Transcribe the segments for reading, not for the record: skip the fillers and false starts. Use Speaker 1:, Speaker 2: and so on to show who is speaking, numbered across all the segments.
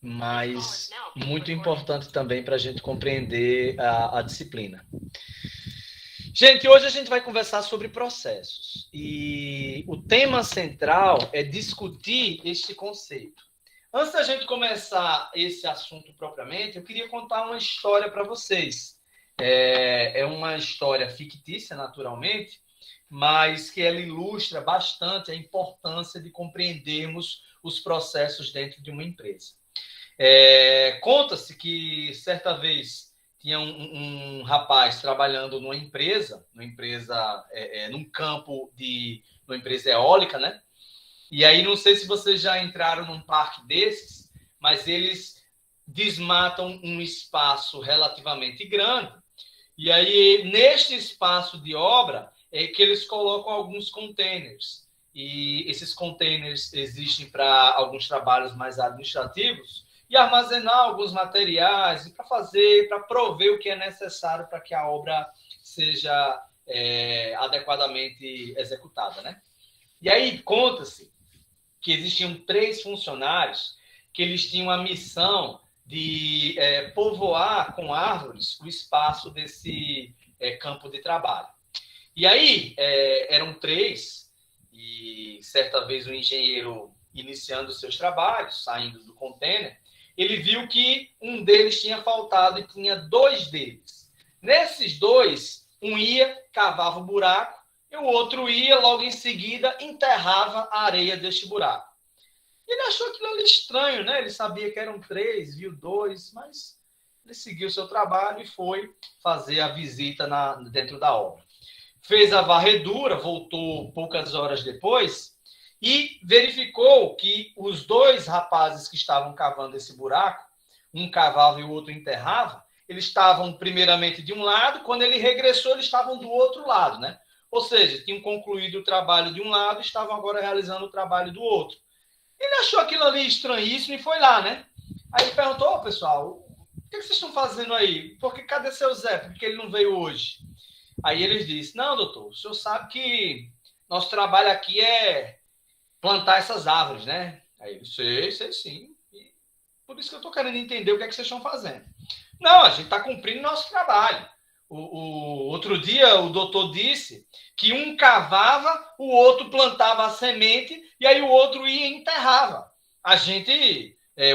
Speaker 1: mas muito importante também para a gente compreender a disciplina. Gente, hoje a gente vai conversar sobre processos e o tema central é discutir este conceito. Antes da gente começar esse assunto propriamente, eu queria contar uma história para vocês. É uma história fictícia, naturalmente, mas que ela ilustra bastante a importância de compreendermos os processos dentro de uma empresa. Conta-se que certa vez tinha um rapaz trabalhando numa empresa num campo numa empresa eólica, né? E aí, não sei se vocês já entraram num parque desses, mas eles desmatam um espaço relativamente grande. E aí, neste espaço de obra, é que eles colocam alguns containers. E esses containers existem para alguns trabalhos mais administrativos e armazenar alguns materiais para prover o que é necessário para que a obra seja adequadamente executada, né? E aí conta-se que existiam 3 funcionários que eles tinham a missão de povoar com árvores o espaço desse campo de trabalho. E aí eram 3, e certa vez o engenheiro, iniciando os seus trabalhos, saindo do container, ele viu que um deles tinha faltado e tinha 2 deles. Nesses 2, um ia, cavava o buraco, e o outro ia, logo em seguida, enterrava a areia deste buraco. Ele achou aquilo ali estranho, né? Ele sabia que eram 3, viu 2, mas ele seguiu o seu trabalho e foi fazer a visita dentro da obra. Fez a varredura, voltou poucas horas depois e verificou que os 2 rapazes que estavam cavando esse buraco, um cavava e o outro enterrava, eles estavam primeiramente de um lado, quando ele regressou, eles estavam do outro lado, né? Ou seja, tinham concluído o trabalho de um lado e estavam agora realizando o trabalho do outro. Ele achou aquilo ali estranhíssimo e foi lá, né? Aí ele perguntou, pessoal, o que vocês estão fazendo aí? Cadê seu Zé? Por que ele não veio hoje? Aí eles disseram, não, doutor, o senhor sabe que nosso trabalho aqui é plantar essas árvores, né? Aí ele, sei sim. E por isso que eu estou querendo entender o que vocês estão fazendo. Não, a gente está cumprindo nosso trabalho. O outro dia o doutor disse que um cavava, o outro plantava a semente e aí o outro ia e enterrava.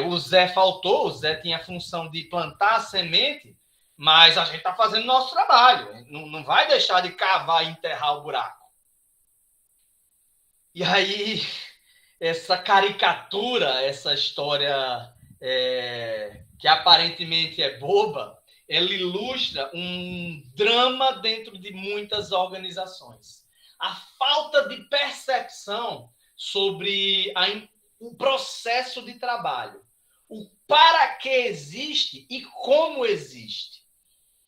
Speaker 1: O Zé faltou, o Zé tinha a função de plantar a semente, mas a gente está fazendo nosso trabalho. Não vai deixar de cavar e enterrar o buraco. E aí, essa caricatura, essa história que aparentemente é boba, ela ilustra um drama dentro de muitas organizações. A falta de percepção sobre o processo de trabalho, o para que existe e como existe.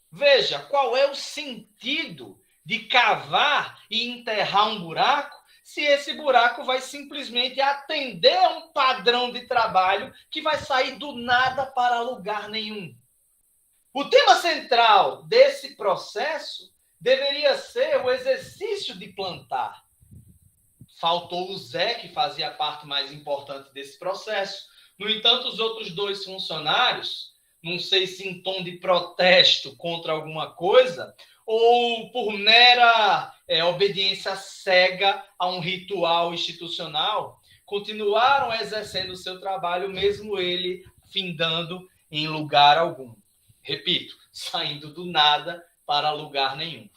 Speaker 1: Veja, qual é o sentido de cavar e enterrar um buraco se esse buraco vai simplesmente atender a um padrão de trabalho que vai sair do nada para lugar nenhum? O tema central desse processo deveria ser o exercício de plantar. Faltou o Zé, que fazia a parte mais importante desse processo. No entanto, os outros 2 funcionários, não sei se em tom de protesto contra alguma coisa, ou por mera obediência cega a um ritual institucional, continuaram exercendo o seu trabalho, mesmo ele findando em lugar algum. Repito, saindo do nada para lugar nenhum.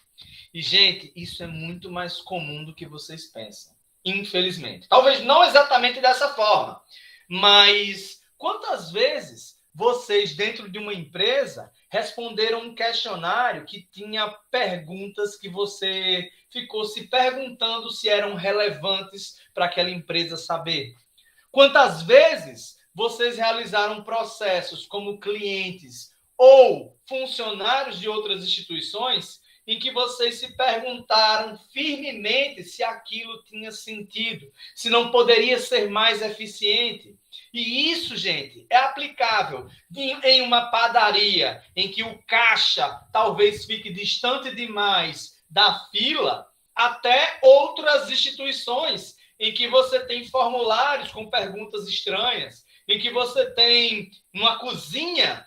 Speaker 1: E, gente, isso é muito mais comum do que vocês pensam, infelizmente. Talvez não exatamente dessa forma, mas quantas vezes vocês, dentro de uma empresa, responderam um questionário que tinha perguntas que você ficou se perguntando se eram relevantes para aquela empresa saber? Quantas vezes vocês realizaram processos como clientes ou funcionários de outras instituições em que vocês se perguntaram firmemente se aquilo tinha sentido, se não poderia ser mais eficiente? E isso, gente, é aplicável em uma padaria em que o caixa talvez fique distante demais da fila, até outras instituições em que você tem formulários com perguntas estranhas, em que você tem uma cozinha,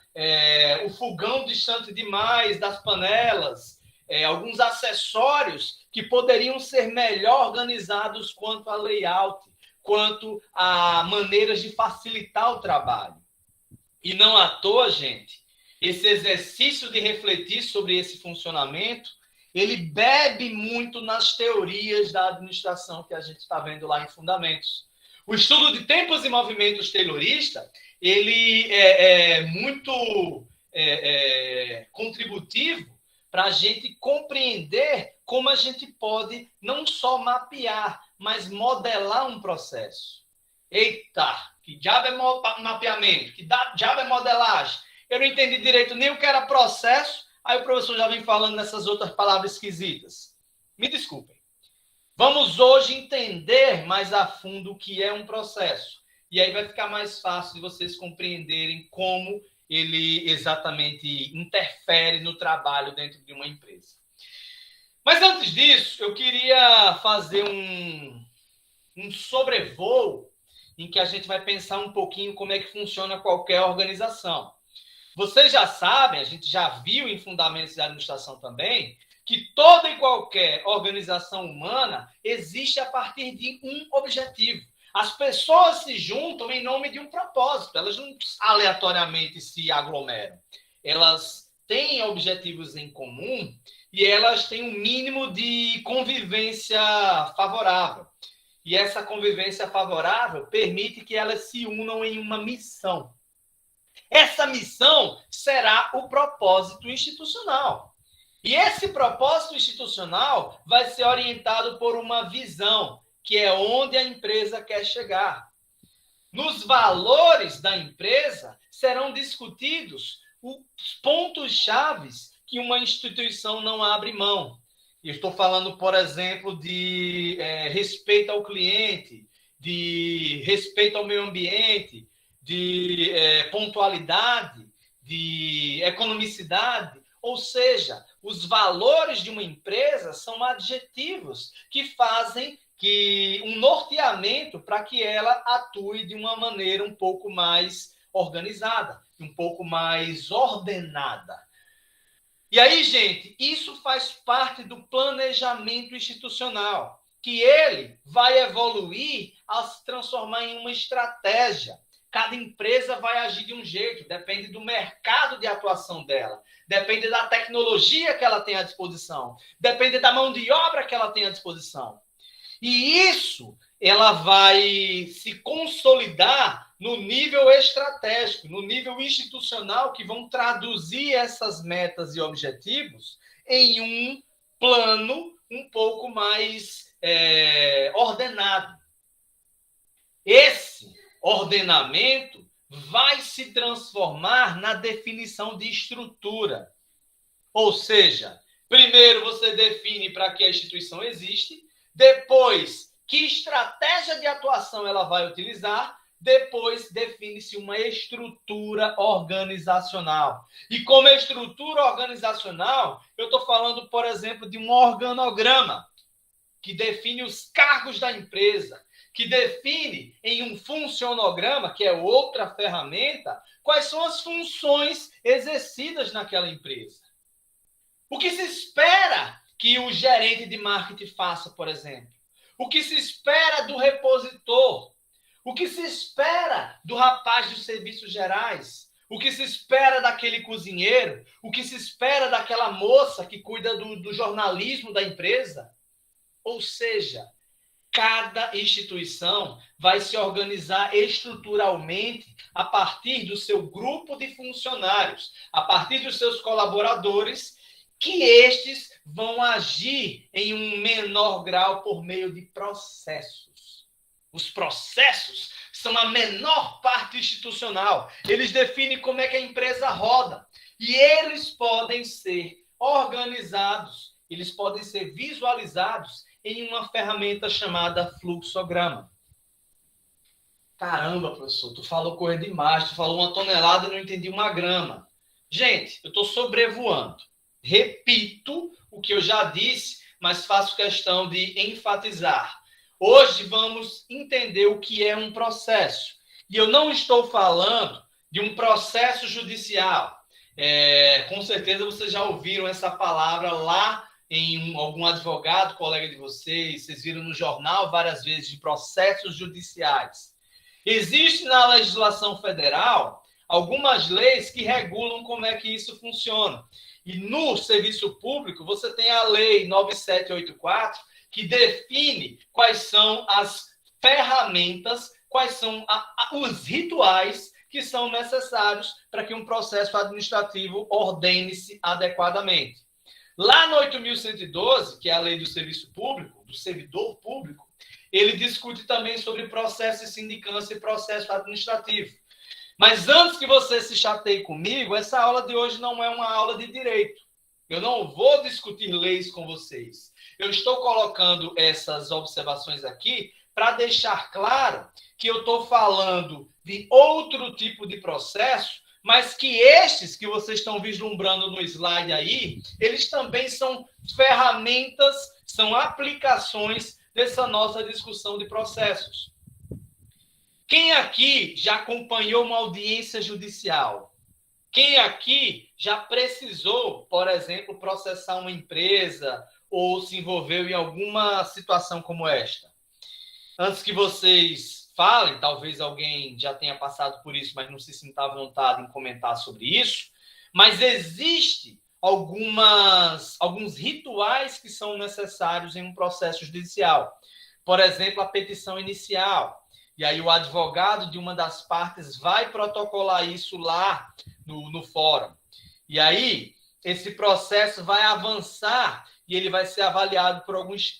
Speaker 1: o fogão distante demais das panelas, alguns acessórios que poderiam ser melhor organizados quanto a layout, quanto a maneiras de facilitar o trabalho. E não à toa, gente, esse exercício de refletir sobre esse funcionamento, ele bebe muito nas teorias da administração que a gente está vendo lá em Fundamentos. O estudo de tempos e movimentos taylorista, ele é muito contributivo para a gente compreender como a gente pode não só mapear, mas modelar um processo. Eita, que diabo é mapeamento? Que diabo é modelagem? Eu não entendi direito nem o que era processo, aí o professor já vem falando nessas outras palavras esquisitas. Me desculpem. Vamos hoje entender mais a fundo o que é um processo. E aí vai ficar mais fácil de vocês compreenderem como ele exatamente interfere no trabalho dentro de uma empresa. Mas antes disso, eu queria fazer um sobrevoo em que a gente vai pensar um pouquinho como é que funciona qualquer organização. Vocês já sabem, a gente já viu em Fundamentos da Administração também, que toda e qualquer organização humana existe a partir de um objetivo. As pessoas se juntam em nome de um propósito, elas não aleatoriamente se aglomeram. Elas têm objetivos em comum e elas têm um mínimo de convivência favorável. E essa convivência favorável permite que elas se unam em uma missão. Essa missão será o propósito institucional. E esse propósito institucional vai ser orientado por uma visão, que é onde a empresa quer chegar. Nos valores da empresa serão discutidos os pontos-chave que uma instituição não abre mão. Eu estou falando, por exemplo, de respeito ao cliente, de respeito ao meio ambiente, de pontualidade, de economicidade. Ou seja, os valores de uma empresa são adjetivos que fazem um norteamento para que ela atue de uma maneira um pouco mais organizada, um pouco mais ordenada. E aí, gente, isso faz parte do planejamento institucional, que ele vai evoluir a se transformar em uma estratégia. Cada empresa vai agir de um jeito, depende do mercado de atuação dela, depende da tecnologia que ela tem à disposição, depende da mão de obra que ela tem à disposição. E isso, ela vai se consolidar no nível estratégico, no nível institucional, que vão traduzir essas metas e objetivos em um plano um pouco mais ordenado. Esse ordenamento vai se transformar na definição de estrutura. Ou seja, primeiro você define para que a instituição existe, depois que estratégia de atuação ela vai utilizar, depois define-se uma estrutura organizacional. E como estrutura organizacional, eu estou falando, por exemplo, de um organograma que define os cargos da empresa, que define em um funcionograma, que é outra ferramenta, quais são as funções exercidas naquela empresa. O que se espera que o gerente de marketing faça, por exemplo? O que se espera do repositor? O que se espera do rapaz dos serviços gerais? O que se espera daquele cozinheiro? O que se espera daquela moça que cuida do jornalismo da empresa? Ou seja, cada instituição vai se organizar estruturalmente a partir do seu grupo de funcionários, a partir dos seus colaboradores, que estes vão agir em um menor grau por meio de processos. Os processos são a menor parte institucional. Eles definem como é que a empresa roda. E eles podem ser organizados, eles podem ser visualizados em uma ferramenta chamada fluxograma. Caramba, professor, tu falou coisa demais, tu falou 1 tonelada e não entendi 1 grama. Gente, eu estou sobrevoando. Repito o que eu já disse, mas faço questão de enfatizar. Hoje vamos entender o que é um processo. E eu não estou falando de um processo judicial. Com certeza vocês já ouviram essa palavra lá em algum advogado, colega de vocês viram no jornal várias vezes, de processos judiciais. Existe na legislação federal algumas leis que regulam como é que isso funciona. E no serviço público, você tem a Lei 9784, que define quais são as ferramentas, quais são os rituais que são necessários para que um processo administrativo ordene-se adequadamente. Lá no 8.112, que é a Lei do Serviço Público, do servidor público, ele discute também sobre processo de sindicância e processo administrativo. Mas antes que você se chateie comigo, essa aula de hoje não é uma aula de direito. Eu não vou discutir leis com vocês. Eu estou colocando essas observações aqui para deixar claro que eu estou falando de outro tipo de processo, mas que estes que vocês estão vislumbrando no slide aí, eles também são ferramentas, são aplicações dessa nossa discussão de processos. Quem aqui já acompanhou uma audiência judicial? Quem aqui já precisou, por exemplo, processar uma empresa ou se envolveu em alguma situação como esta? Antes que vocês falem, talvez alguém já tenha passado por isso, mas não se sinta à vontade em comentar sobre isso, mas existe alguns rituais que são necessários em um processo judicial. Por exemplo, a petição inicial. E aí o advogado de uma das partes vai protocolar isso lá no fórum. E aí esse processo vai avançar e ele vai ser avaliado por alguns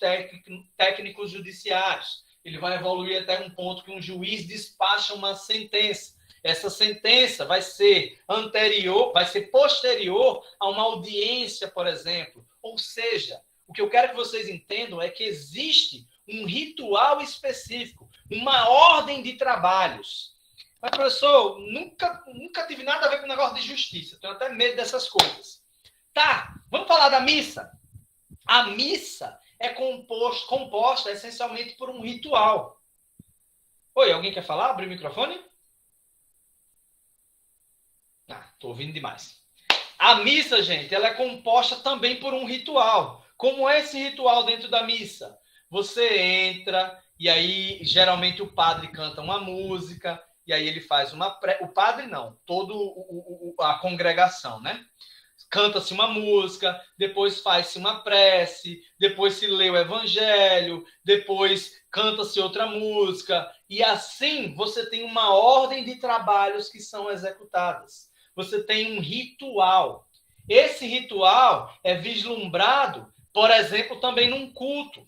Speaker 1: técnicos judiciários. Ele vai evoluir até um ponto que um juiz despacha uma sentença. Essa sentença vai ser posterior a uma audiência, por exemplo. Ou seja, o que eu quero que vocês entendam é que existe um ritual específico, uma ordem de trabalhos. Mas, professor, nunca tive nada a ver com o negócio de justiça. Tenho até medo dessas coisas. Tá, vamos falar da missa. A missa é composta essencialmente por um ritual. Oi, alguém quer falar? Abre o microfone? Estou ouvindo demais. A missa, gente, ela é composta também por um ritual. Como é esse ritual dentro da missa? Você entra e aí, geralmente, o padre canta uma música e aí ele faz uma... O padre não, toda a congregação, né? Canta-se uma música, depois faz-se uma prece, depois se lê o evangelho, depois canta-se outra música. E assim, você tem uma ordem de trabalhos que são executadas. Você tem um ritual. Esse ritual é vislumbrado, por exemplo, também num culto,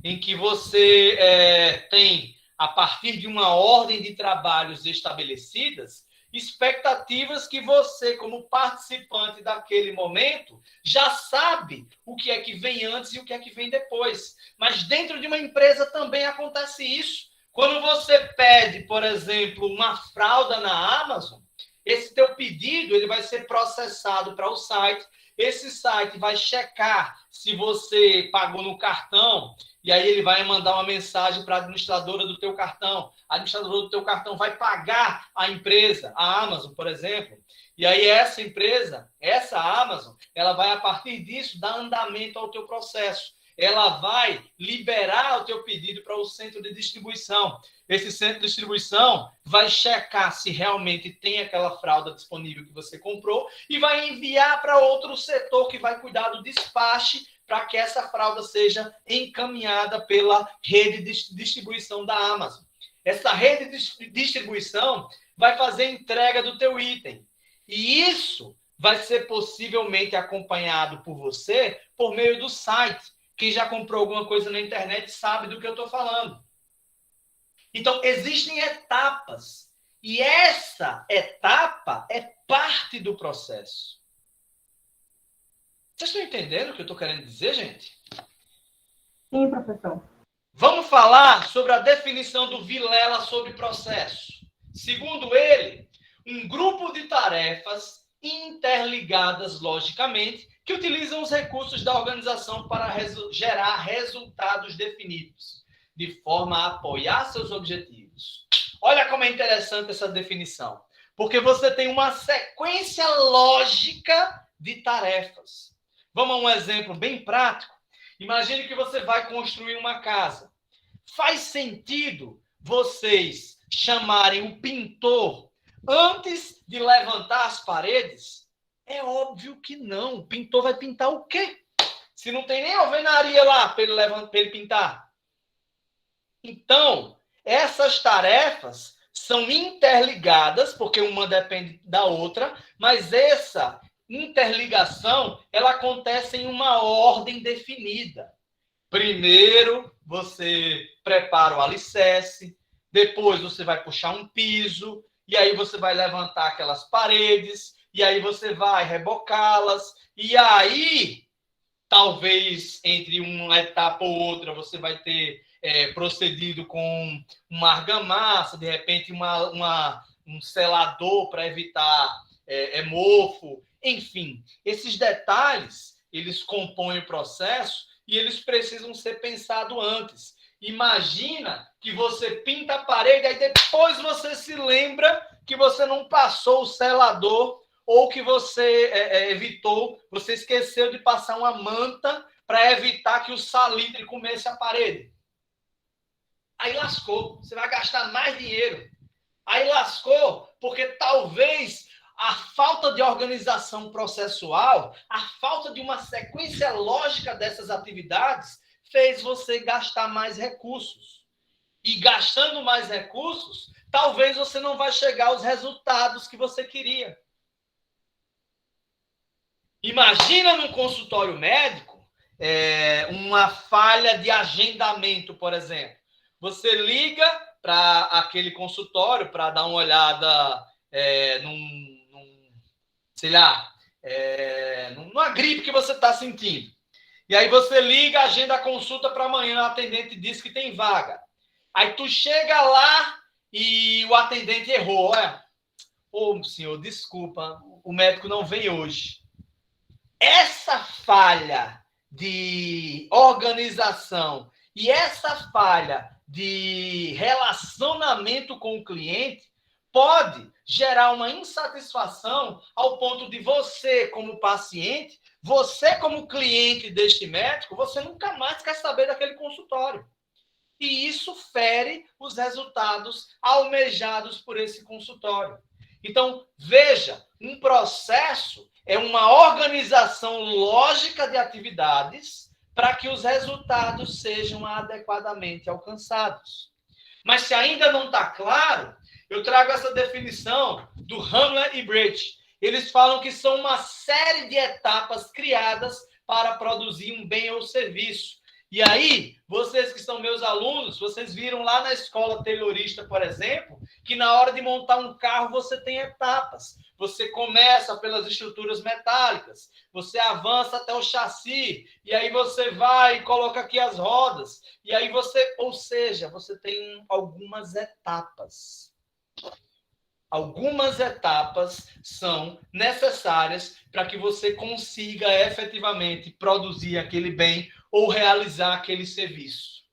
Speaker 1: em que você tem, a partir de uma ordem de trabalhos estabelecidas, expectativas que você, como participante daquele momento, já sabe o que é que vem antes e o que é que vem depois. Mas dentro de uma empresa também acontece isso. Quando você pede, por exemplo, uma fralda na Amazon, esse teu pedido ele vai ser processado para o site. Esse site vai checar se você pagou no cartão e aí ele vai mandar uma mensagem para a administradora do teu cartão. A administradora do teu cartão vai pagar a empresa, a Amazon, por exemplo. E aí essa empresa, essa Amazon, ela vai, a partir disso, dar andamento ao teu processo. Ela vai liberar o teu pedido para o centro de distribuição. Esse centro de distribuição vai checar se realmente tem aquela fralda disponível que você comprou e vai enviar para outro setor que vai cuidar do despache para que essa fralda seja encaminhada pela rede de distribuição da Amazon. Essa rede de distribuição vai fazer a entrega do teu item. E isso vai ser possivelmente acompanhado por você por meio do site. Quem já comprou alguma coisa na internet sabe do que eu estou falando. Então, existem etapas. E essa etapa é parte do processo. Vocês estão entendendo o que eu estou querendo dizer, gente?
Speaker 2: Sim, professor.
Speaker 1: Vamos falar sobre a definição do Vilela sobre processo. Segundo ele, um grupo de tarefas interligadas logicamente que utilizam os recursos da organização para gerar resultados definidos, de forma a apoiar seus objetivos. Olha como é interessante essa definição. Porque você tem uma sequência lógica de tarefas. Vamos a um exemplo bem prático. Imagine que você vai construir uma casa. Faz sentido vocês chamarem o pintor antes de levantar as paredes? É óbvio que não. O pintor vai pintar o quê? Se não tem nem alvenaria lá para ele pintar. Então, essas tarefas são interligadas, porque uma depende da outra, mas essa interligação, ela acontece em uma ordem definida. Primeiro, você prepara o alicerce, depois você vai puxar um piso, e aí você vai levantar aquelas paredes, e aí você vai rebocá-las, e aí, talvez entre uma etapa ou outra, você vai ter procedido com uma argamassa, de repente um selador para evitar mofo, enfim. Esses detalhes, eles compõem o processo e eles precisam ser pensados antes. Imagina que você pinta a parede, aí depois você se lembra que você não passou o selador ou que você evitou, você esqueceu de passar uma manta para evitar que o salitre comesse a parede. Aí lascou, você vai gastar mais dinheiro. Aí lascou, porque talvez a falta de organização processual, a falta de uma sequência lógica dessas atividades, fez você gastar mais recursos. E gastando mais recursos, talvez você não vai chegar aos resultados que você queria. Imagina num consultório médico uma falha de agendamento, por exemplo. Você liga para aquele consultório para dar uma olhada sei lá, numa gripe que você está sentindo. E aí você liga, agenda a consulta para amanhã, o atendente diz que tem vaga. Aí tu chega lá e o atendente errou. Olha, senhor, desculpa, o médico não vem hoje. Essa falha de organização e essa falha de relacionamento com o cliente pode gerar uma insatisfação ao ponto de você, como paciente, você, como cliente deste médico, você nunca mais quer saber daquele consultório. E isso fere os resultados almejados por esse consultório. Então, veja, um processo é uma organização lógica de atividades para que os resultados sejam adequadamente alcançados. Mas se ainda não está claro, eu trago essa definição do Hamler e Breit. Eles falam que são uma série de etapas criadas para produzir um bem ou serviço. E aí, vocês que são meus alunos, vocês viram lá na escola taylorista, por exemplo, que na hora de montar um carro você tem etapas. Você começa pelas estruturas metálicas, você avança até o chassi, e aí você vai e coloca aqui as rodas, e aí você, ou seja, você tem algumas etapas. Algumas etapas são necessárias para que você consiga efetivamente produzir aquele bem ou realizar aquele serviço.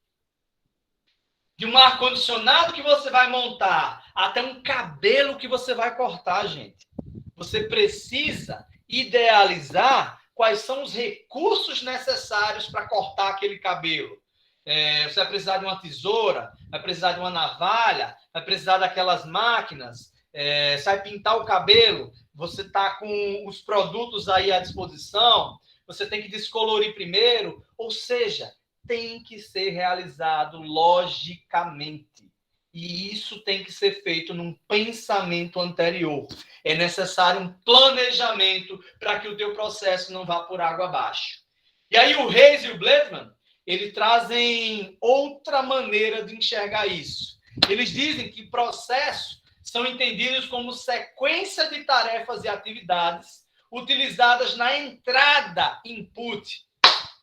Speaker 1: De um ar-condicionado que você vai montar até um cabelo que você vai cortar, gente. Você precisa idealizar quais são os recursos necessários para cortar aquele cabelo. Você vai precisar de uma tesoura, vai precisar de uma navalha, vai precisar daquelas máquinas, você vai pintar o cabelo, você está com os produtos aí à disposição, você tem que descolorir primeiro, ou seja, tem que ser realizado logicamente. E isso tem que ser feito num pensamento anterior. É necessário um planejamento para que o teu processo não vá por água abaixo. E aí o Reis e o Bledman, eles trazem outra maneira de enxergar isso. Eles dizem que processos são entendidos como sequência de tarefas e atividades utilizadas na entrada input.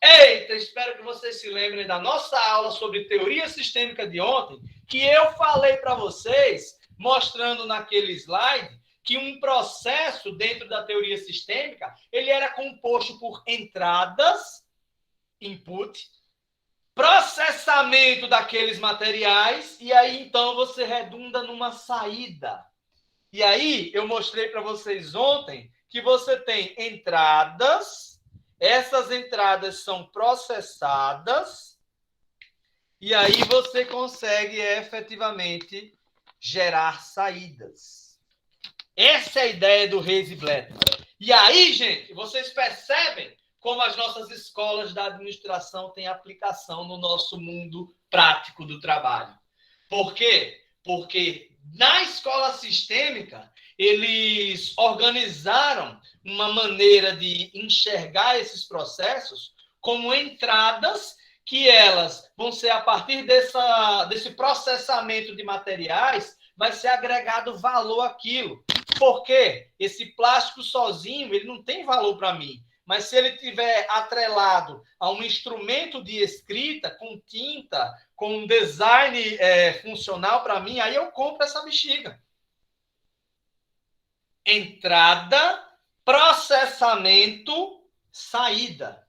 Speaker 1: Eita, espero que vocês se lembrem da nossa aula sobre teoria sistêmica de ontem, que eu falei para vocês, mostrando naquele slide, que um processo dentro da teoria sistêmica, ele era composto por entradas, input, processamento daqueles materiais, e aí então você redunda numa saída. E aí eu mostrei para vocês ontem que você tem entradas, essas entradas são processadas, e aí você consegue efetivamente gerar saídas. Essa é a ideia do Reis e Blattman. E aí, gente, vocês percebem como as nossas escolas da administração têm aplicação no nosso mundo prático do trabalho. Por quê? Porque na escola sistêmica, eles organizaram uma maneira de enxergar esses processos como entradas que elas vão ser, a partir desse processamento de materiais, vai ser agregado valor àquilo. Porque esse plástico sozinho, ele não tem valor para mim. Mas se ele tiver atrelado a um instrumento de escrita, com tinta, com um design funcional para mim, aí eu compro essa bexiga. Entrada, processamento, saída.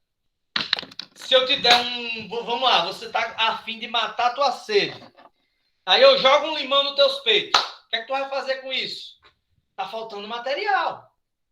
Speaker 1: Se eu te der vamos lá, você está a fim de matar a tua sede. Aí eu jogo um limão nos teus peitos. O que é que tu vai fazer com isso? Tá faltando material.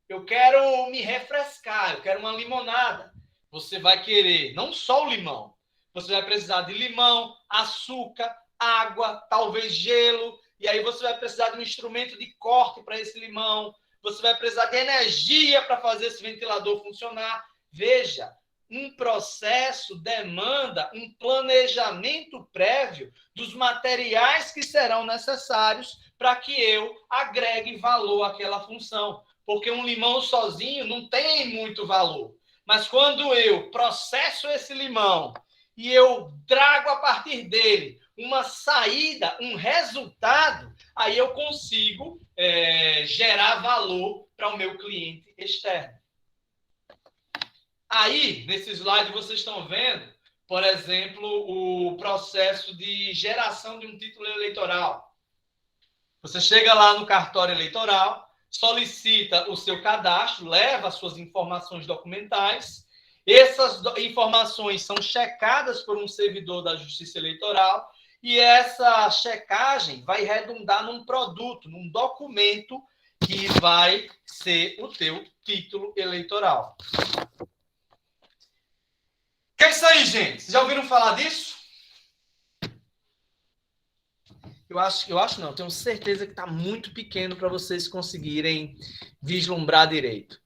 Speaker 1: Eu quero me refrescar, eu quero uma limonada. Você vai querer não só o limão, você vai precisar de limão, açúcar, água, talvez gelo, e aí você vai precisar de um instrumento de corte para esse limão, você vai precisar de energia para fazer esse ventilador funcionar. Veja, um processo demanda um planejamento prévio dos materiais que serão necessários para que eu agregue valor àquela função. Porque um limão sozinho não tem muito valor. Mas quando eu processo esse limão e eu trago a partir dele uma saída, um resultado, aí eu consigo gerar valor para o meu cliente externo. Aí, nesse slide, vocês estão vendo, por exemplo, o processo de geração de um título eleitoral. Você chega lá no cartório eleitoral, solicita o seu cadastro, leva as suas informações documentais. Essas informações são checadas por um servidor da Justiça Eleitoral e essa checagem vai redundar num produto, num documento que vai ser o teu título eleitoral. O que é isso aí, gente? Vocês já ouviram falar disso? Eu acho não, tenho certeza que está muito pequeno para vocês conseguirem vislumbrar direito.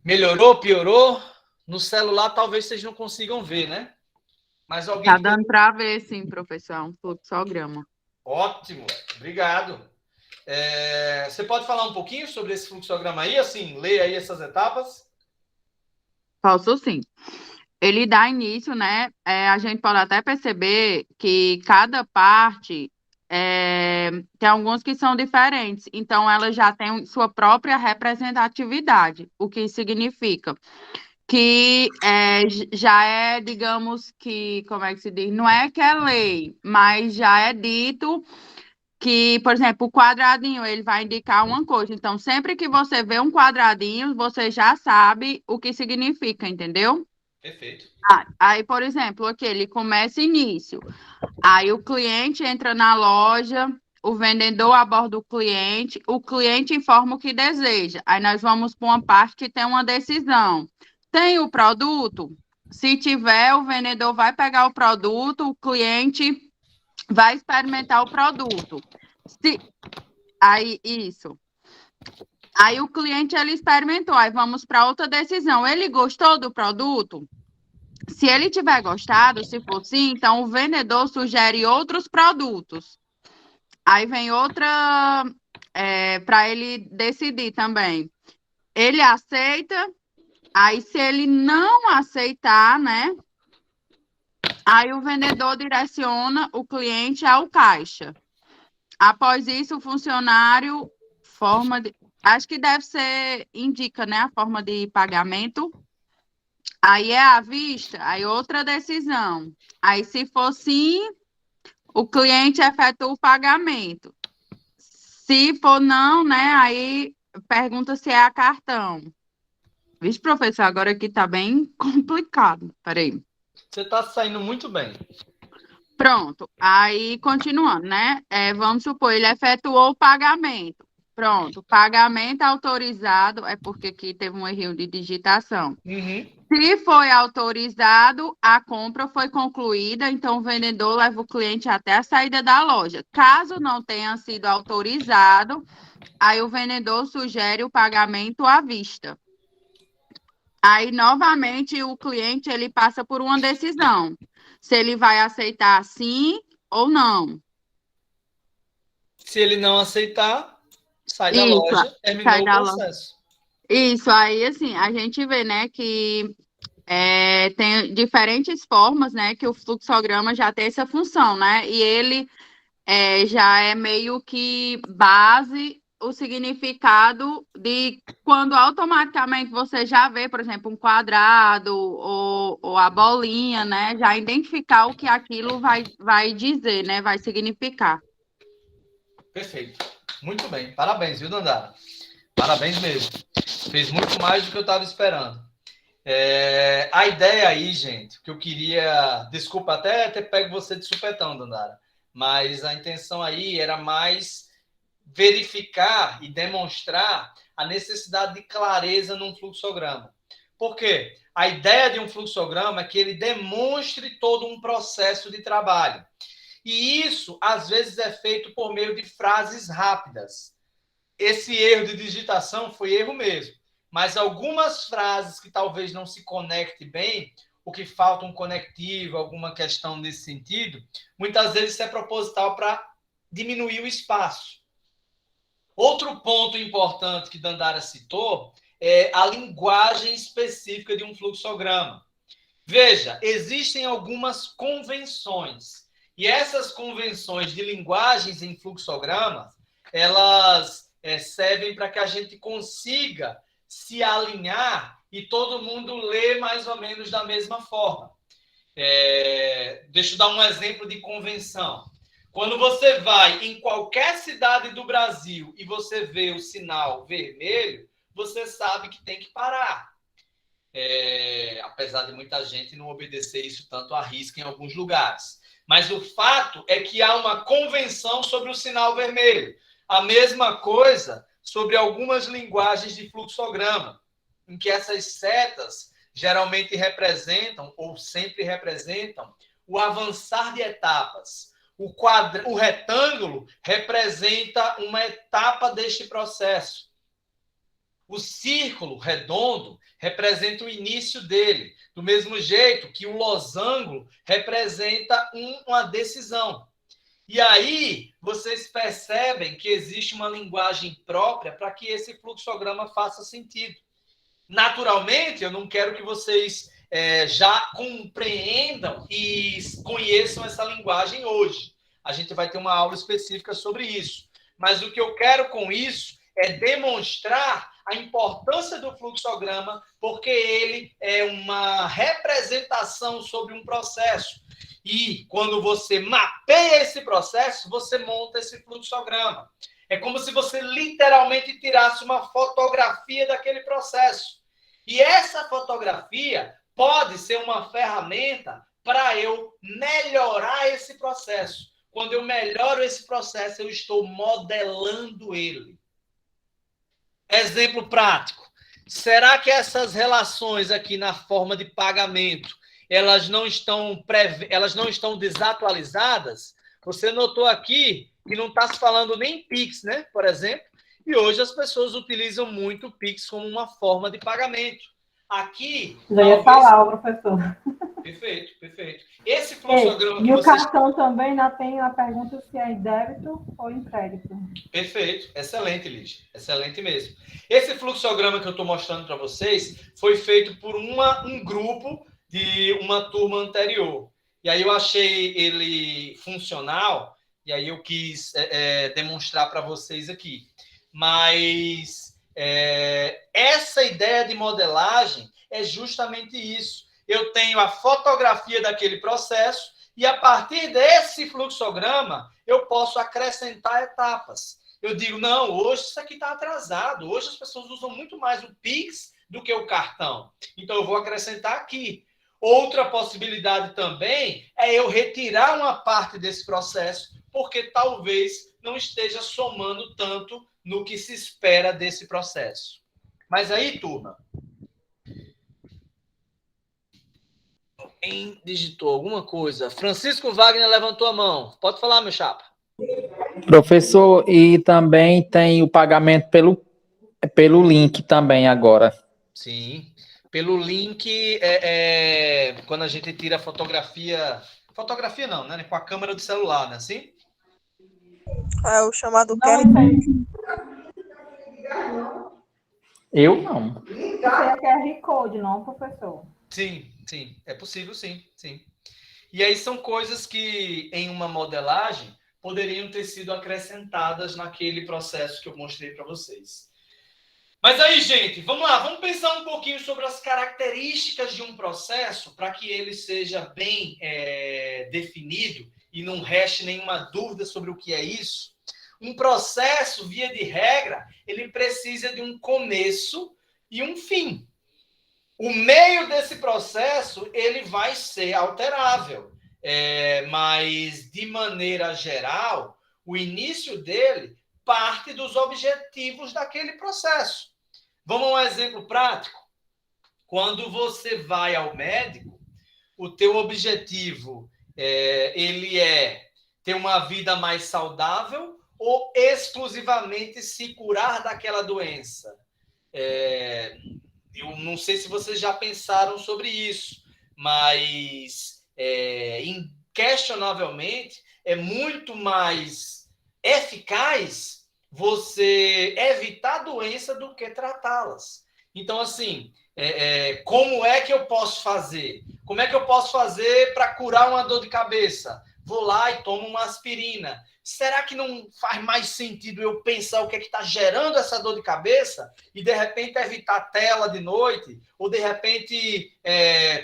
Speaker 1: Melhorou, piorou? No celular talvez vocês não consigam ver, né? Mas alguém...
Speaker 3: Tá dando para ver, sim, professor, um fluxograma.
Speaker 1: Ótimo, obrigado. Você pode falar um pouquinho sobre esse fluxograma aí, assim, ler aí essas etapas?
Speaker 3: Posso sim. Ele dá início, né? A gente pode até perceber que cada parte tem alguns que são diferentes, então ela já tem sua própria representatividade, o que significa que já é, digamos que, como é que se diz? Não é que é lei, mas já é dito que, por exemplo, o quadradinho, ele vai indicar uma coisa. Então, sempre que você vê um quadradinho, você já sabe o que significa, entendeu?
Speaker 1: Perfeito.
Speaker 3: Aí, por exemplo, aqui ele começa início. Aí o cliente entra na loja, o vendedor aborda o cliente informa o que deseja. Aí nós vamos para uma parte que tem uma decisão. Tem o produto? Se tiver, o vendedor vai pegar o produto, o cliente vai experimentar o produto. Aí, isso. Aí o cliente, ele experimentou. Aí vamos para outra decisão. Ele gostou do produto? Se ele tiver gostado, se for sim, então o vendedor sugere outros produtos. Aí vem outra para ele decidir também. Ele aceita, aí se ele não aceitar, né? Aí o vendedor direciona o cliente ao caixa. Após isso, o funcionário acho que deve ser, indica, né, a forma de pagamento. Aí é à vista, aí outra decisão. Aí, se for sim, o cliente efetua o pagamento. Se for não, né, aí pergunta se é a cartão. Vixe, professor, agora aqui tá bem complicado. Peraí.
Speaker 1: Você está saindo muito bem.
Speaker 3: Pronto. Aí, continuando, né? Vamos supor, ele efetuou o pagamento. Pronto. Pagamento autorizado, é porque aqui teve um erro de digitação.
Speaker 1: Uhum.
Speaker 3: Se foi autorizado, a compra foi concluída, então o vendedor leva o cliente até a saída da loja. Caso não tenha sido autorizado, aí o vendedor sugere o pagamento à vista. Aí, novamente, o cliente ele passa por uma decisão, se ele vai aceitar sim ou não.
Speaker 1: Se ele não aceitar, sai da
Speaker 3: Isso,
Speaker 1: loja, terminou
Speaker 3: sai
Speaker 1: o
Speaker 3: da loja.
Speaker 1: processo.
Speaker 3: Isso, aí, assim, a gente vê, né, que tem diferentes formas, né, que o fluxograma já tem essa função, né, e ele já é meio que base o significado de quando automaticamente você já vê, por exemplo, um quadrado ou a bolinha, né, já identificar o que aquilo vai dizer, né, vai significar.
Speaker 1: Perfeito. Muito bem. Parabéns, viu, Dandara? Parabéns mesmo. Fez muito mais do que eu estava esperando. A ideia aí, gente, que eu queria... Desculpa até ter pego você de supetão, Dandara. Mas a intenção aí era mais verificar e demonstrar a necessidade de clareza num fluxograma. Por quê? A ideia de um fluxograma é que ele demonstre todo um processo de trabalho. E isso, às vezes, é feito por meio de frases rápidas. Esse erro de digitação foi erro mesmo. Mas algumas frases que talvez não se conecte bem, o que falta um conectivo, alguma questão nesse sentido, muitas vezes isso é proposital para diminuir o espaço. Outro ponto importante que Dandara citou é a linguagem específica de um fluxograma. Veja, existem algumas convenções. E essas convenções de linguagens em fluxogramas, elas servem para que a gente consiga se alinhar e todo mundo lê mais ou menos da mesma forma. Deixa eu dar um exemplo de convenção. Quando você vai em qualquer cidade do Brasil e você vê o sinal vermelho, você sabe que tem que parar. Apesar de muita gente não obedecer isso tanto à risca em alguns lugares. Mas o fato é que há uma convenção sobre o sinal vermelho. A mesma coisa sobre algumas linguagens de fluxograma, em que essas setas geralmente representam, ou sempre representam, o avançar de etapas. O retângulo representa uma etapa deste processo. O círculo redondo representa o início dele, do mesmo jeito que o losango representa uma decisão. E aí, vocês percebem que existe uma linguagem própria para que esse fluxograma faça sentido. Naturalmente, eu não quero que vocês já compreendam e conheçam essa linguagem hoje. A gente vai ter uma aula específica sobre isso. Mas o que eu quero com isso é demonstrar a importância do fluxograma, porque ele é uma representação sobre um processo. E quando você mapeia esse processo, você monta esse fluxograma. É como se você literalmente tirasse uma fotografia daquele processo. E essa fotografia pode ser uma ferramenta para eu melhorar esse processo. Quando eu melhoro esse processo, eu estou modelando ele. Exemplo prático. Será que essas relações aqui na forma de pagamento, elas não estão desatualizadas? Você notou aqui que não está se falando nem Pix, né? Por exemplo. E hoje as pessoas utilizam muito o Pix como uma forma de pagamento. Aqui...
Speaker 2: Já ia falar, professor.
Speaker 1: Perfeito, perfeito. Esse fluxograma que
Speaker 2: e o cartão também ainda tem a pergunta se é em débito ou em crédito.
Speaker 1: Perfeito, excelente, Lígia. Excelente mesmo. Esse fluxograma que eu estou mostrando para vocês foi feito por um grupo de uma turma anterior. E aí eu achei ele funcional, e aí eu quis demonstrar para vocês aqui. Mas essa ideia de modelagem é justamente isso. Eu tenho a fotografia daquele processo e, a partir desse fluxograma, eu posso acrescentar etapas. Eu digo, não, hoje isso aqui está atrasado. Hoje as pessoas usam muito mais o Pix do que o cartão. Então, eu vou acrescentar aqui. Outra possibilidade também é eu retirar uma parte desse processo, porque talvez não esteja somando tanto no que se espera desse processo. Mas aí, turma, quem digitou alguma coisa? Francisco Wagner levantou a mão. Pode falar, meu chapa.
Speaker 4: Professor, e também tem o pagamento pelo link também agora.
Speaker 1: Sim. Pelo link, quando a gente tira a fotografia. Fotografia não, né? Com a câmera do celular, né? Assim?
Speaker 5: É o chamado
Speaker 2: Não,
Speaker 5: QR.
Speaker 2: isso aí,
Speaker 4: Eu não.
Speaker 2: isso aí é QR Code, não, professor.
Speaker 1: Sim, sim. É possível, sim, sim. E aí são coisas que, em uma modelagem, poderiam ter sido acrescentadas naquele processo que eu mostrei para vocês. Mas aí, gente, vamos lá, vamos pensar um pouquinho sobre as características de um processo para que ele seja bem definido e não reste nenhuma dúvida sobre o que é isso. Um processo, via de regra, ele precisa de um começo e um fim. O meio desse processo, ele vai ser alterável, mas, de maneira geral, o início dele parte dos objetivos daquele processo. Vamos a um exemplo prático. Quando você vai ao médico, o teu objetivo ele é ter uma vida mais saudável ou exclusivamente se curar daquela doença? Eu não sei se vocês já pensaram sobre isso, mas inquestionavelmente é muito mais eficaz você evitar a doença do que tratá-las. Então, assim, como é que eu posso fazer? Como é que eu posso fazer para curar uma dor de cabeça? Vou lá e tomo uma aspirina. Será que não faz mais sentido eu pensar o que é que está gerando essa dor de cabeça e, de repente, evitar a tela de noite? Ou, de repente,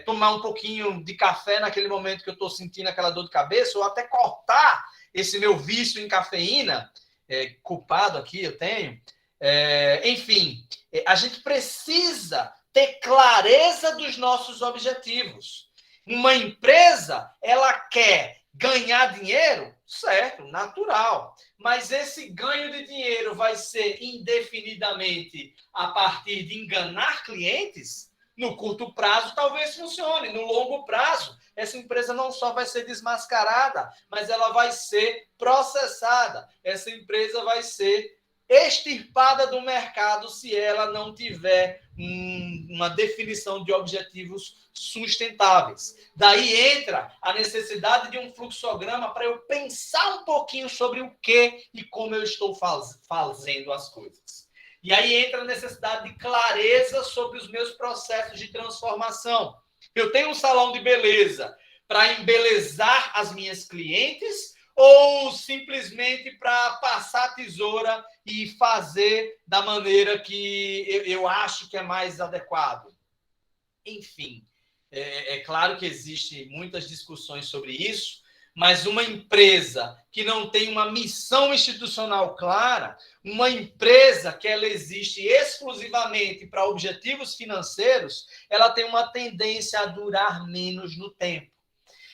Speaker 1: tomar um pouquinho de café naquele momento que eu estou sentindo aquela dor de cabeça? Ou até cortar esse meu vício em cafeína? Culpado aqui eu tenho. Enfim, a gente precisa ter clareza dos nossos objetivos. Uma empresa, ela quer ganhar dinheiro? Certo, natural. Mas esse ganho de dinheiro vai ser indefinidamente a partir de enganar clientes? No curto prazo, talvez funcione. No longo prazo, essa empresa não só vai ser desmascarada, mas ela vai ser processada. Essa empresa vai ser extirpada do mercado se ela não tiver uma definição de objetivos sustentáveis. Daí entra a necessidade de um fluxograma para eu pensar um pouquinho sobre o que e como eu estou fazendo as coisas. E aí entra a necessidade de clareza sobre os meus processos de transformação. Eu tenho um salão de beleza para embelezar as minhas clientes ou simplesmente para passar a tesoura e fazer da maneira que eu acho que é mais adequado? Enfim, é claro que existem muitas discussões sobre isso, mas uma empresa que não tem uma missão institucional clara, uma empresa que ela existe exclusivamente para objetivos financeiros, ela tem uma tendência a durar menos no tempo.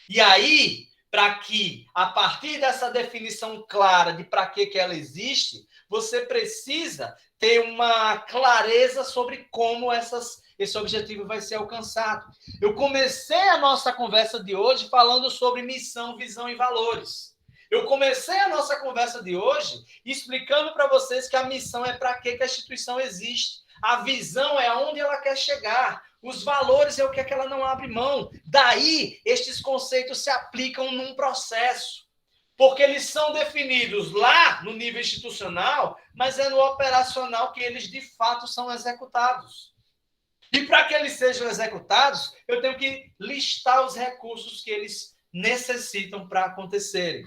Speaker 1: E aí, para que, a partir dessa definição clara de para que ela existe, você precisa ter uma clareza sobre como esse objetivo vai ser alcançado. Eu comecei a nossa conversa de hoje falando sobre missão, visão e valores. Eu comecei a nossa conversa de hoje explicando para vocês que a missão é para que a instituição existe. A visão é aonde ela quer chegar. Os valores é o que ela não abre mão. Daí, estes conceitos se aplicam num processo. Porque eles são definidos lá no nível institucional, mas é no operacional que eles de fato são executados. E para que eles sejam executados, eu tenho que listar os recursos que eles necessitam para acontecerem.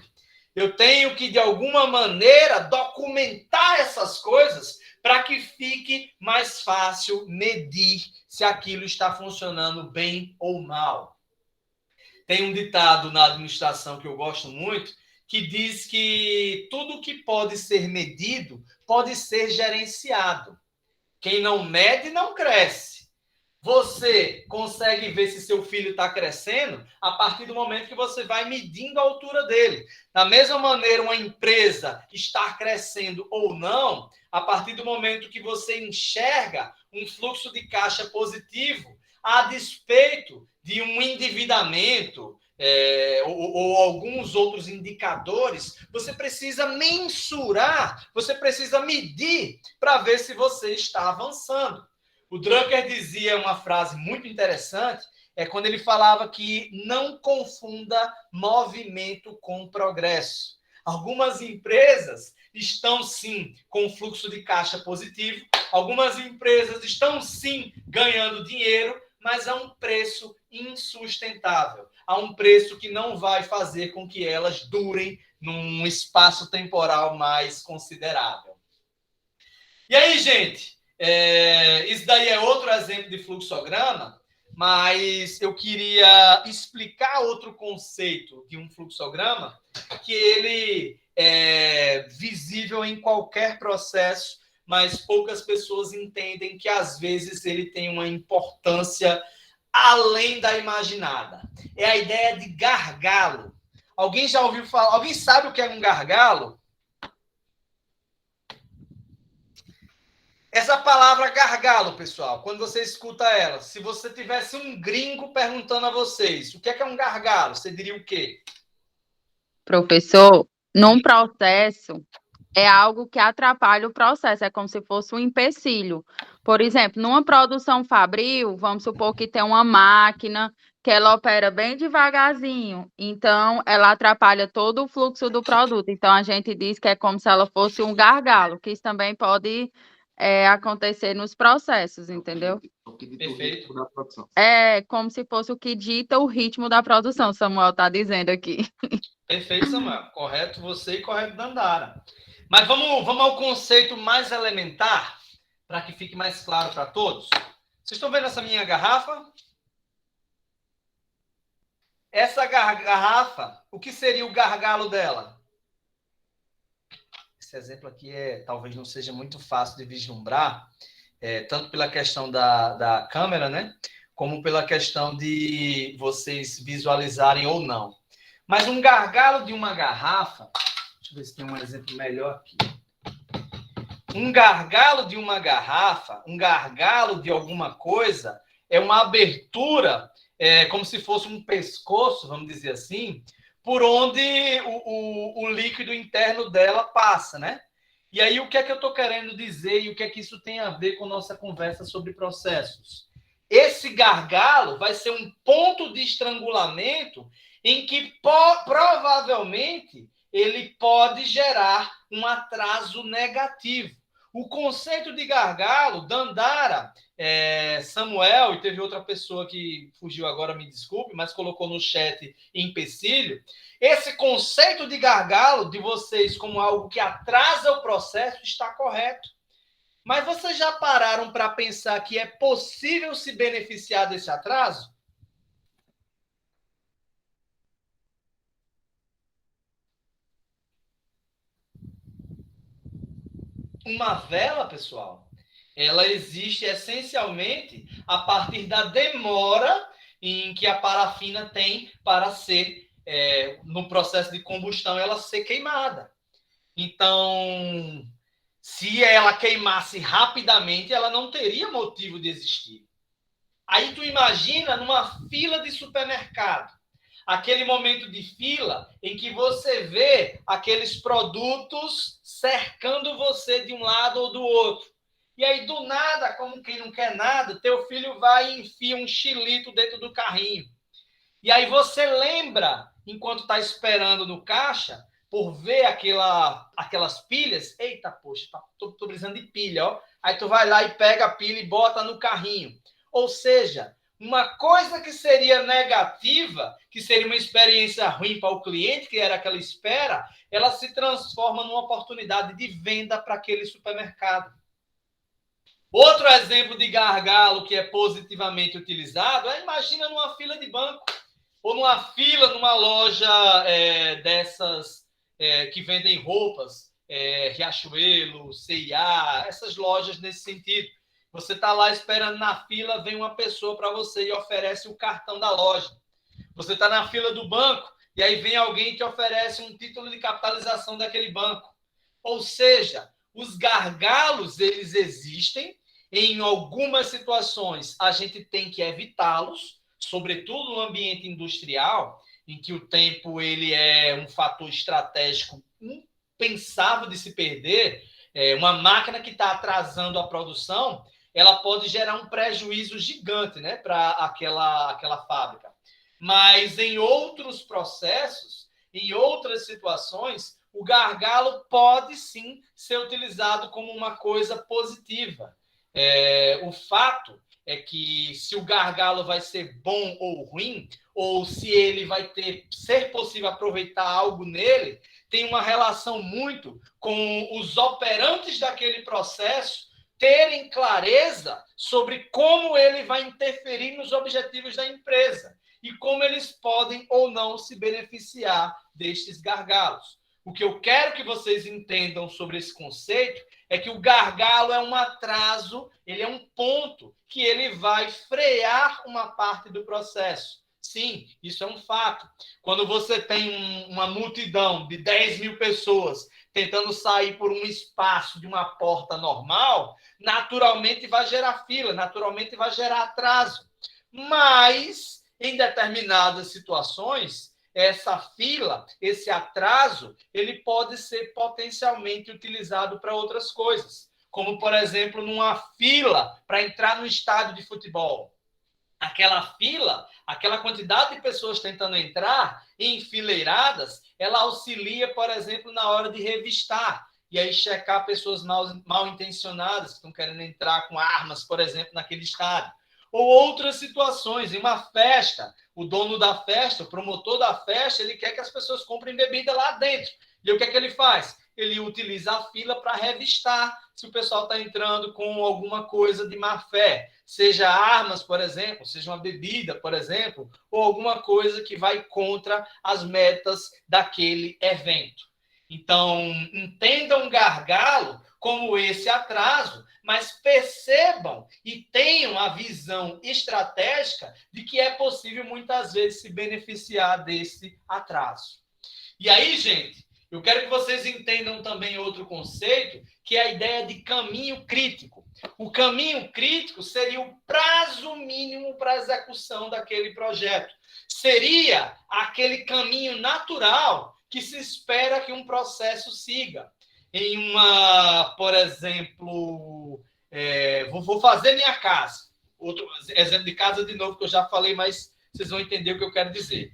Speaker 1: Eu tenho que, de alguma maneira, documentar essas coisas para que fique mais fácil medir se aquilo está funcionando bem ou mal. Tem um ditado na administração que eu gosto muito, que diz que tudo que pode ser medido pode ser gerenciado. Quem não mede, não cresce. Você consegue ver se seu filho está crescendo a partir do momento que você vai medindo a altura dele. Da mesma maneira, uma empresa está crescendo ou não, a partir do momento que você enxerga um fluxo de caixa positivo, a despeito de um endividamento ou alguns outros indicadores, você precisa mensurar, você precisa medir para ver se você está avançando. O Drucker dizia uma frase muito interessante, quando ele falava que não confunda movimento com progresso. Algumas empresas estão, sim, com fluxo de caixa positivo, algumas empresas estão, sim, ganhando dinheiro, mas a um preço insustentável, a um preço que não vai fazer com que elas durem num espaço temporal mais considerável. E aí, gente? Isso daí é outro exemplo de fluxograma, mas eu queria explicar outro conceito de um fluxograma que ele é visível em qualquer processo, mas poucas pessoas entendem que às vezes ele tem uma importância além da imaginada. É a ideia de gargalo. Alguém já ouviu falar? Alguém sabe o que é um gargalo? Essa palavra gargalo, pessoal, quando você escuta ela, se você tivesse um gringo perguntando a vocês o que é um gargalo, você diria o quê?
Speaker 3: Professor, num processo é algo que atrapalha o processo, é como se fosse um empecilho. Por exemplo, numa produção fabril, vamos supor que tem uma máquina que ela opera bem devagarzinho, então ela atrapalha todo o fluxo do produto. Então a gente diz que é como se ela fosse um gargalo, que isso também pode acontecer nos processos, entendeu?
Speaker 1: Perfeito.
Speaker 3: É como se fosse o que dita o ritmo da produção, Samuel está dizendo aqui.
Speaker 1: Perfeito, Samuel. Correto você e correto Dandara. Mas vamos ao conceito mais elementar, para que fique mais claro para todos. Vocês estão vendo essa minha garrafa? Essa garrafa, o que seria o gargalo dela? Esse exemplo aqui talvez não seja muito fácil de vislumbrar, tanto pela questão da câmera, né? Como pela questão de vocês visualizarem ou não. Mas um gargalo de uma garrafa, deixa eu ver se tem um exemplo melhor aqui. Um gargalo de uma garrafa, um gargalo de alguma coisa, é uma abertura, como se fosse um pescoço, vamos dizer assim, por onde o líquido interno dela passa, né? E aí, o que é que eu estou querendo dizer e o que é que isso tem a ver com nossa conversa sobre processos? Esse gargalo vai ser um ponto de estrangulamento em que provavelmente ele pode gerar um atraso negativo. O conceito de gargalo, Dandara, Samuel, e teve outra pessoa que fugiu agora, me desculpe, mas colocou no chat empecilho. Esse conceito de gargalo de vocês como algo que atrasa o processo está correto. Mas vocês já pararam para pensar que é possível se beneficiar desse atraso? Uma vela, pessoal, ela existe essencialmente a partir da demora em que a parafina tem para ser, no processo de combustão, ela ser queimada. Então, se ela queimasse rapidamente, ela não teria motivo de existir. Aí tu imagina numa fila de supermercado, aquele momento de fila em que você vê aqueles produtos cercando você de um lado ou do outro. E aí, do nada, como quem não quer nada, teu filho vai e enfia um xilito dentro do carrinho. E aí você lembra, enquanto está esperando no caixa, por ver aquelas pilhas, eita, poxa, tô precisando de pilha, ó. Aí tu vai lá e pega a pilha e bota no carrinho. Ou seja, uma coisa que seria negativa, que seria uma experiência ruim para o cliente, que era aquela espera, ela se transforma numa oportunidade de venda para aquele supermercado. Outro exemplo de gargalo que é positivamente utilizado imagina numa fila de banco, ou numa fila numa loja dessas que vendem roupas, Riachuelo, C&A, essas lojas nesse sentido. Você está lá esperando na fila, vem uma pessoa para você e oferece o cartão da loja. Você está na fila do banco e aí vem alguém que oferece um título de capitalização daquele banco. Ou seja, os gargalos, eles existem. Em algumas situações, a gente tem que evitá-los, sobretudo no ambiente industrial, em que o tempo ele é um fator estratégico impensável de se perder. Uma máquina que está atrasando a produção, ela pode gerar um prejuízo gigante, né, para aquela fábrica. Mas em outros processos, em outras situações, o gargalo pode sim ser utilizado como uma coisa positiva. O fato é que se o gargalo vai ser bom ou ruim, ou se ele vai ser possível aproveitar algo nele, tem uma relação muito com os operantes daquele processo terem clareza sobre como ele vai interferir nos objetivos da empresa e como eles podem ou não se beneficiar destes gargalos. O que eu quero que vocês entendam sobre esse conceito é que o gargalo é um atraso, ele é um ponto que ele vai frear uma parte do processo. Sim, isso é um fato. Quando você tem uma multidão de 10 mil pessoas tentando sair por um espaço de uma porta normal, naturalmente vai gerar fila, naturalmente vai gerar atraso. Mas, em determinadas situações, essa fila, esse atraso, ele pode ser potencialmente utilizado para outras coisas. Como, por exemplo, numa fila para entrar no estádio de futebol. Aquela fila, aquela quantidade de pessoas tentando entrar enfileiradas, ela auxilia, por exemplo, na hora de revistar. E aí checar pessoas mal intencionadas que estão querendo entrar com armas, por exemplo, naquele estádio. Ou outras situações, em uma festa, o dono da festa, o promotor da festa, ele quer que as pessoas comprem bebida lá dentro. E o que é que ele faz? Ele utiliza a fila para revistar se o pessoal está entrando com alguma coisa de má fé, seja armas, por exemplo, seja uma bebida, por exemplo, ou alguma coisa que vai contra as metas daquele evento. Então, entendam gargalo como esse atraso, mas percebam e tenham a visão estratégica de que é possível, muitas vezes, se beneficiar desse atraso. E aí, gente, eu quero que vocês entendam também outro conceito, que é a ideia de caminho crítico. O caminho crítico seria o prazo mínimo para a execução daquele projeto. Seria aquele caminho natural que se espera que um processo siga. Em uma, por exemplo, vou fazer minha casa. Outro exemplo de casa de novo, que eu já falei, mas vocês vão entender o que eu quero dizer.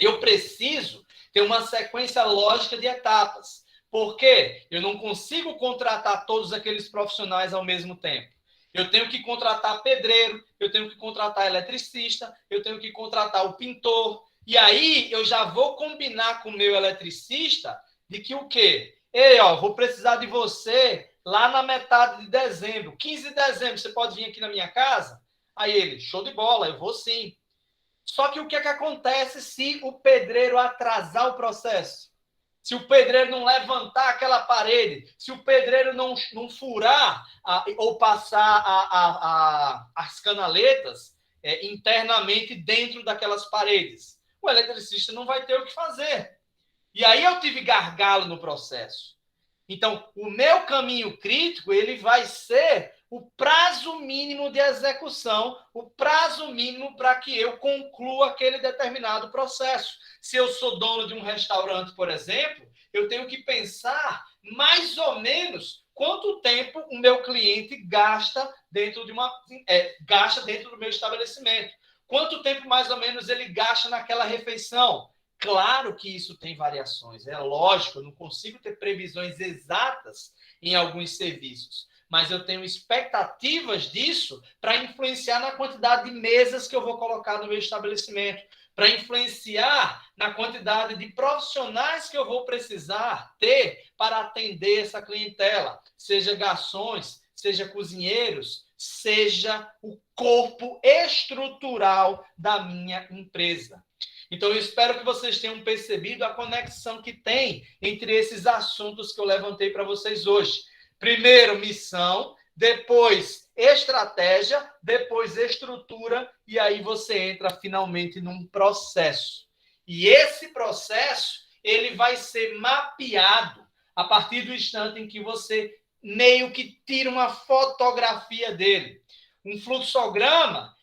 Speaker 1: Eu preciso ter uma sequência lógica de etapas. Por quê? Eu não consigo contratar todos aqueles profissionais ao mesmo tempo. Eu tenho que contratar pedreiro, eu tenho que contratar eletricista, eu tenho que contratar o pintor. E aí eu já vou combinar com o meu eletricista de que o quê? Ei, vou precisar de você lá na metade de dezembro. 15 de dezembro, você pode vir aqui na minha casa? Aí ele, show de bola, eu vou sim. Só que o que é que acontece se o pedreiro atrasar o processo? Se o pedreiro não levantar aquela parede, se o pedreiro não furar ou passar as canaletas internamente dentro daquelas paredes, o eletricista não vai ter o que fazer. E aí eu tive gargalo no processo. Então, o meu caminho crítico, ele vai ser o prazo mínimo de execução, o prazo mínimo para que eu conclua aquele determinado processo. Se eu sou dono de um restaurante, por exemplo, eu tenho que pensar mais ou menos quanto tempo o meu cliente gasta dentro do meu estabelecimento. Quanto tempo mais ou menos ele gasta naquela refeição. Claro que isso tem variações, é lógico, eu não consigo ter previsões exatas em alguns serviços, mas eu tenho expectativas disso para influenciar na quantidade de mesas que eu vou colocar no meu estabelecimento, para influenciar na quantidade de profissionais que eu vou precisar ter para atender essa clientela, seja garçons, seja cozinheiros, seja o corpo estrutural da minha empresa. Então, eu espero que vocês tenham percebido a conexão que tem entre esses assuntos que eu levantei para vocês hoje. Primeiro, missão, depois, estratégia, depois estrutura, e aí você entra finalmente num processo. E esse processo, ele vai ser mapeado a partir do instante em que você meio que tira uma fotografia dele. Um fluxograma,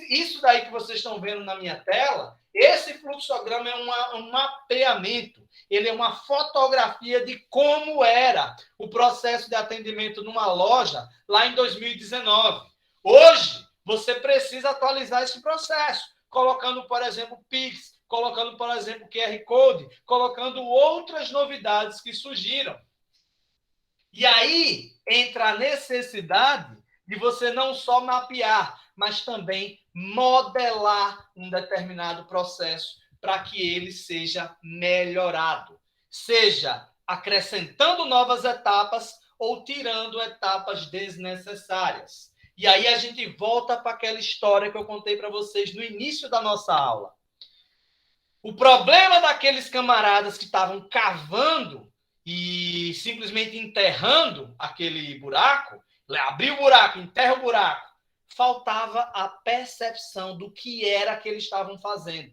Speaker 1: isso daí que vocês estão vendo na minha tela, esse fluxograma é um mapeamento. Ele é uma fotografia de como era o processo de atendimento numa loja lá em 2019. Hoje, você precisa atualizar esse processo, colocando, por exemplo, Pix, colocando, por exemplo, QR Code, colocando outras novidades que surgiram. E aí entra a necessidade de você não só mapear, mas também modelar um determinado processo para que ele seja melhorado, seja acrescentando novas etapas ou tirando etapas desnecessárias. E aí a gente volta para aquela história que eu contei para vocês no início da nossa aula. O problema daqueles camaradas que estavam cavando e simplesmente enterrando aquele buraco, abriu o buraco, enterra o buraco, faltava a percepção do que era que eles estavam fazendo.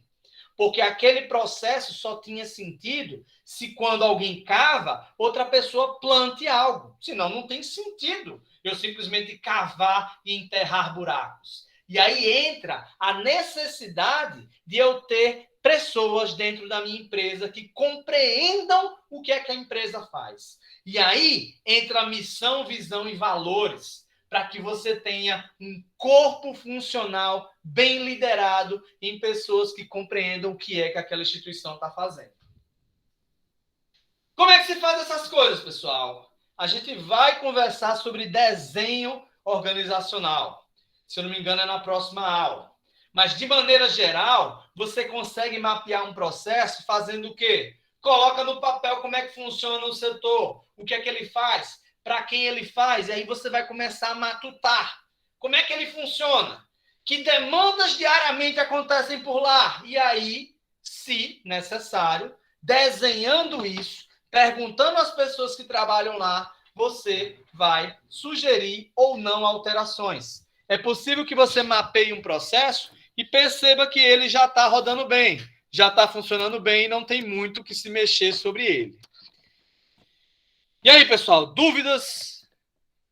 Speaker 1: Porque aquele processo só tinha sentido se quando alguém cava, outra pessoa plante algo. Senão não tem sentido eu simplesmente cavar e enterrar buracos. E aí entra a necessidade de eu ter pessoas dentro da minha empresa que compreendam o que é que a empresa faz. E aí entra a missão, visão e valores, para que você tenha um corpo funcional bem liderado em pessoas que compreendam o que é que aquela instituição está fazendo. Como é que se faz essas coisas, pessoal? A gente vai conversar sobre desenho organizacional. Se eu não me engano, é na próxima aula. Mas, de maneira geral, você consegue mapear um processo fazendo o quê? Coloca no papel como é que funciona o setor, o que é que ele faz, para quem ele faz, e aí você vai começar a matutar. Como é que ele funciona? Que demandas diariamente acontecem por lá? E aí, se necessário, desenhando isso, perguntando às pessoas que trabalham lá, você vai sugerir ou não alterações. É possível que você mapeie um processo e perceba que ele já está rodando bem, já está funcionando bem e não tem muito o que se mexer sobre ele. E aí, pessoal, dúvidas,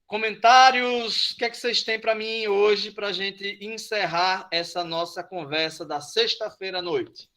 Speaker 1: comentários? O que é que vocês têm para mim hoje para a gente encerrar essa nossa conversa da sexta-feira à noite?